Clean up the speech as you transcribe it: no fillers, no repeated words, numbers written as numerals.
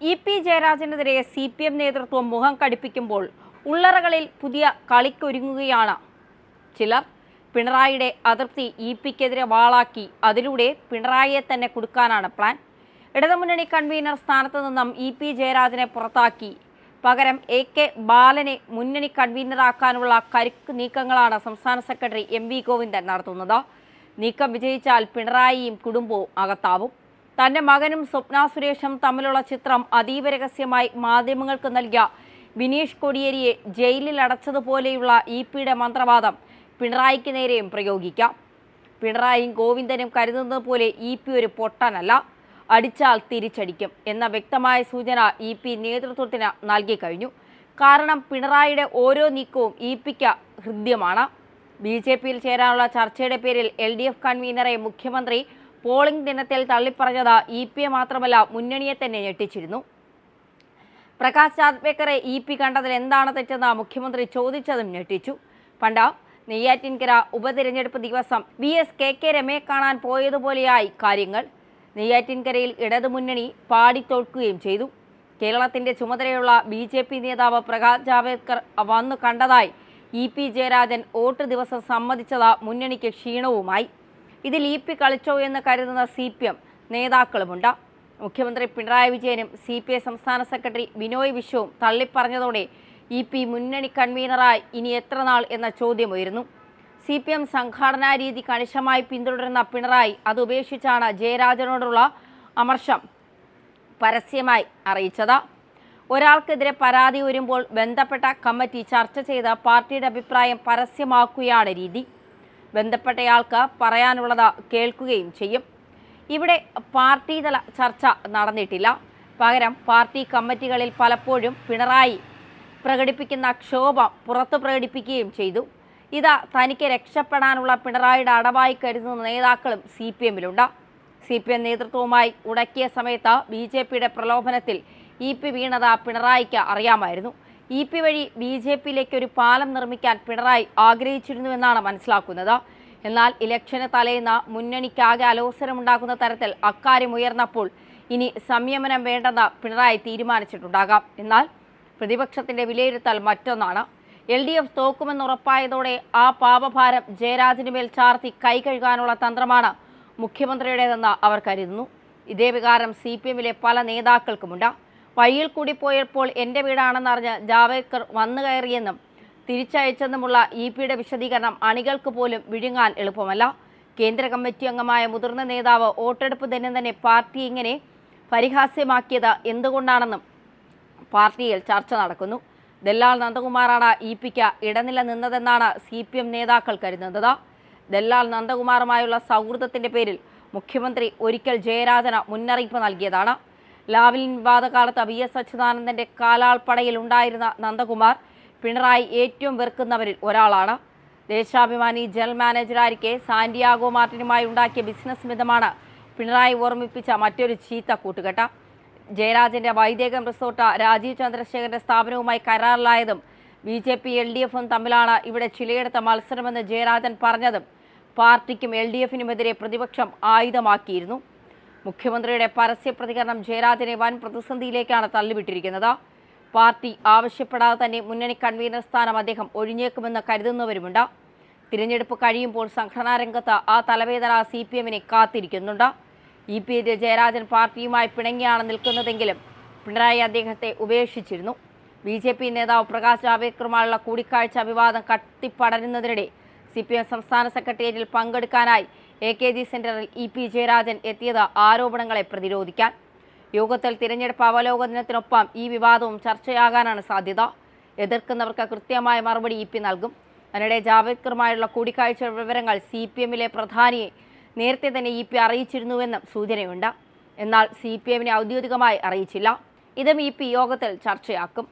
EP. ജയരാജനെതിരെ CPM നേതൃത്വം മുഖം കടുപ്പിക്കുമ്പോൾ ഉള്ളറകളിൽ പുതിയ കളിക്കൊരുങ്ങുകയാണ് ചിലർ. പിണറായിയുടെ അതൃപ്തി ഇ.പിക്കെതിരെ വാളാക്കി അതിലൂടെ പിണറായിയെ തന്നെ കുടുക്കാനാണ് പ്ലാൻ. ഇടതുമുന്നണി കൺവീനർ സ്ഥാനത്ത് നിന്നും ഇ.പി. ജയരാജനെ പുറത്താക്കി പകരം A.K. ബാലനെ മുന്നണി കൺവീനറാക്കാനുള്ള കരുക്ക് നീക്കങ്ങളാണ് സംസ്ഥാന സെക്രട്ടറി M.V. ഗോവിന്ദൻ നടത്തുന്നത്. നീക്കം വിജയിച്ചാൽ പിണറായിയും കുടുംബവും അകത്താവും. തന്റെ മകനും സ്വപ്ന സുരേഷും തമ്മിലുള്ള ചിത്രം അതീവ രഹസ്യമായി മാധ്യമങ്ങൾക്ക് നൽകിയ ബിനീഷ് കോടിയേരിയെ ജയിലിൽ അടച്ചതുപോലെയുള്ള ഇ.പിയുടെ മന്ത്രവാദം പിണറായിക്ക് നേരെയും പ്രയോഗിക്കാം. പിണറായിയും ഗോവിന്ദനും കരുതുന്നത് പോലെ ഇ.പി ഒരു പൊട്ടനല്ല, അടിച്ചാൽ തിരിച്ചടിക്കും എന്ന വ്യക്തമായ സൂചന ഇ.പി നേതൃത്വത്തിന് നൽകിക്കഴിഞ്ഞു. കാരണം പിണറായിയുടെ ഓരോ നീക്കവും ഇ.പിക്ക് ഹൃദ്യമാണ്. BJPയിൽ ചേരാനുള്ള ചർച്ചയുടെ പേരിൽ LDF കൺവീനറെ മുഖ്യമന്ത്രി പോളിംഗ് ദിനത്തിൽ തള്ളിപ്പറഞ്ഞത് ഇ.പിയെ മാത്രമല്ല മുന്നണിയെ തന്നെ ഞെട്ടിച്ചിരുന്നു. പ്രകാശ് ജാവ്ദേക്കറെ ഇ.പി കണ്ടതിൽ എന്താണ് തെറ്റെന്ന് മുഖ്യമന്ത്രി ചോദിച്ചതും ഞെട്ടിച്ചു. പണ്ട് നെയ്യാറ്റിൻകര ഉപതിരഞ്ഞെടുപ്പ് ദിവസം VS KK രമയെ കാണാൻ പോയതുപോലെയായി കാര്യങ്ങൾ. നെയ്യാറ്റിൻകരയിൽ ഇടതുമുന്നണി പാടിത്തോൽക്കുകയും ചെയ്തു. കേരളത്തിന്റെ ചുമതലയുള്ള BJP നേതാവ് പ്രകാശ് ജാവ്ദേക്കർ വന്നു കണ്ടതായി ഇ.പി ജയരാജൻ വോട്ട് ദിവസം സമ്മതിച്ചത് മുന്നണിക്ക് ക്ഷീണവുമായി. ഇതിൽ ഇ.പി കളിച്ചോ എന്ന് കരുതുന്ന CPM നേതാക്കളുമുണ്ട്. മുഖ്യമന്ത്രി പിണറായി വിജയനും CPI സംസ്ഥാന സെക്രട്ടറി ബിനോയ് വിശ്വവും തള്ളിപ്പറഞ്ഞതോടെ ഇ.പി മുന്നണി കൺവീനറായി ഇനി എത്ര നാൾ എന്ന ചോദ്യമുയരുന്നു. CPM സംഘടനാ രീതി കണിശമായി പിന്തുടരുന്ന പിണറായി അത് ഉപേക്ഷിച്ചാണ് ജയരാജനോടുള്ള അമർഷം പരസ്യമായി അറിയിച്ചത്. ഒരാൾക്കെതിരെ പരാതി വരുമ്പോൾ ബന്ധപ്പെട്ട കമ്മിറ്റി ചർച്ച ചെയ്ത് പാർട്ടിയുടെ അഭിപ്രായം പരസ്യമാക്കുകയാണ് രീതി. ബന്ധപ്പെട്ടയാൾക്ക് പറയാനുള്ളത് കേൾക്കുകയും ചെയ്യും. ഇവിടെ പാർട്ടിതല ചർച്ച നടന്നിട്ടില്ല. പകരം പാർട്ടി കമ്മിറ്റികളിൽ പലപ്പോഴും പിണറായി പ്രകടിപ്പിക്കുന്ന ക്ഷോഭം പുറത്തു പ്രകടിപ്പിക്കുകയും ചെയ്തു. ഇത് തനിക്ക് രക്ഷപ്പെടാനുള്ള പിണറായിയുടെ അടവായി കരുതുന്ന നേതാക്കളും CPMലുണ്ട്. CPM നേതൃത്വവുമായി ഉടക്കിയ സമയത്ത് BJPയുടെ പ്രലോഭനത്തിൽ ഇ.പി വീണത് പിണറായിക്ക് അറിയാമായിരുന്നു. ഇ.പി വഴി BJPയിലേക്ക് ഒരു പാലം നിർമ്മിക്കാൻ പിണറായി ആഗ്രഹിച്ചിരുന്നുവെന്നാണ് മനസ്സിലാക്കുന്നത്. എന്നാൽ ഇലക്ഷന് തലേന്ന് മുന്നണിക്കാകെ അലോസരമുണ്ടാക്കുന്ന തരത്തിൽ അക്കാര്യം ഉയർന്നപ്പോൾ ഇനി സംയമനം വേണ്ടെന്ന് പിണറായി തീരുമാനിച്ചിട്ടുണ്ടാകാം. എന്നാൽ പ്രതിപക്ഷത്തിന്റെ വിലയിരുത്തൽ മറ്റൊന്നാണ്. LDF തോക്കുമെന്നുറപ്പായതോടെ ആ പാപഭാരം ജയരാജന് മേൽ ചാർത്തി കൈ കഴുകാനുള്ള തന്ത്രമാണ് മുഖ്യമന്ത്രിയുടേതെന്ന് അവർ കരുതുന്നു. ഇതേ വികാരം CPMലെ പല നേതാക്കൾക്കുമുണ്ട്. വഴിയിൽ കൂടി പോയപ്പോൾ എൻ്റെ വീടാണെന്നറിഞ്ഞ് ജാവേദ്കർ വന്നു കയറിയെന്നും തിരിച്ചയച്ചെന്നുമുള്ള ഇ.പിയുടെ വിശദീകരണം അണികൾക്ക് പോലും വിഴുങ്ങാൻ എളുപ്പമല്ല. കേന്ദ്ര കമ്മിറ്റി അംഗമായ മുതിർന്ന നേതാവ് വോട്ടെടുപ്പ് ദിനം തന്നെ പാർട്ടി ഇങ്ങനെ പരിഹാസ്യമാക്കിയത് എന്തുകൊണ്ടാണെന്നും പാർട്ടിയിൽ ചർച്ച നടക്കുന്നു. ദല്ലാൽ നന്ദകുമാറാണ് ഇ.പിക്ക് ഇടനില നിന്നതെന്നാണ് CPM നേതാക്കൾ കരുതുന്നത്. ദല്ലാൽ നന്ദകുമാറുമായുള്ള സൗഹൃദത്തിന്റെ പേരിൽ മുഖ്യമന്ത്രി ഒരിക്കൽ ജയരാജന് മുന്നറിയിപ്പ് നൽകിയതാണ്. ലാവ്ലിൻ വിവാദകാലത്ത് VS അച്യുതാനന്ദന്റെ കാലാൾപ്പടയിൽ ഉണ്ടായിരുന്ന നന്ദകുമാർ പിണറായി ഏറ്റവും വെറുക്കുന്നവരിൽ ഒരാളാണ്. ദേശാഭിമാനി ജനറൽ മാനേജറായിരിക്കെ സാന്റിയാഗോ മാർട്ടിനുമായി ഉണ്ടാക്കിയ ബിസിനസ് മിതമാണ് പിണറായി ഓർമ്മിപ്പിച്ച മറ്റൊരു ചീത്ത കൂട്ടുകെട്ട. ജയരാജന്റെ വൈദേകം റിസോർട്ട് രാജീവ് ചന്ദ്രശേഖരന്റെ സ്ഥാപനവുമായി കരാറിലായതും BJP LDFും തമ്മിലാണ് ഇവിടെ ചിലയിടത്ത് മത്സരമെന്ന് ജയരാജൻ പറഞ്ഞതും പാർട്ടിക്കും LDFനുമെതിരെ പ്രതിപക്ഷം ആയുധമാക്കിയിരുന്നു. മുഖ്യമന്ത്രിയുടെ പരസ്യ പ്രതികരണം ജയരാജനെ വൻ പ്രതിസന്ധിയിലേക്കാണ് തള്ളിവിട്ടിരിക്കുന്നത്. പാർട്ടി ആവശ്യപ്പെടാതെ തന്നെ മുന്നണി കൺവീനർ സ്ഥാനം അദ്ദേഹം ഒഴിഞ്ഞേക്കുമെന്ന് കരുതുന്നവരുമുണ്ട്. തിരഞ്ഞെടുപ്പ് കഴിയുമ്പോൾ സംഘടനാ രംഗത്ത് ആ തലവേദന CPMനെ കാത്തിരിക്കുന്നുണ്ട്. ഇ.പി ജയരാജൻ പാർട്ടിയുമായി പിണങ്ങിയാണ് നിൽക്കുന്നതെങ്കിലും പിണറായി അദ്ദേഹത്തെ ഉപേക്ഷിച്ചിരുന്നു. BJP നേതാവ് പ്രകാശ് ജാവ്ദേക്കറുമായുള്ള കൂടിക്കാഴ്ച വിവാദം കത്തിപ്പടരുന്നതിനിടെ CPM സംസ്ഥാന സെക്രട്ടേറിയറ്റിൽ പങ്കെടുക്കാനായി AKG സെന്ററിൽ ഇ.പി ജയരാജൻ എത്തിയത് ആരോപണങ്ങളെ പ്രതിരോധിക്കാൻ. യോഗത്തിൽ തിരഞ്ഞെടുപ്പ് അവലോകനത്തിനൊപ്പം ഈ വിവാദവും ചർച്ചയാകാനാണ് സാധ്യത. എതിർക്കുന്നവർക്ക് കൃത്യമായ മറുപടി ഇ.പി നൽകും. അതിനിടെ ജാവ്ദേക്കറുമായുള്ള കൂടിക്കാഴ്ച വിവരങ്ങൾ CPMലെ പ്രധാനിയെ നേരത്തെ തന്നെ ഇ.പി അറിയിച്ചിരുന്നുവെന്നും സൂചനയുണ്ട്. എന്നാൽ CPMനെ ഔദ്യോഗികമായി അറിയിച്ചില്ല. ഇതും ഇ.പി യോഗത്തിൽ ചർച്ചയാക്കും.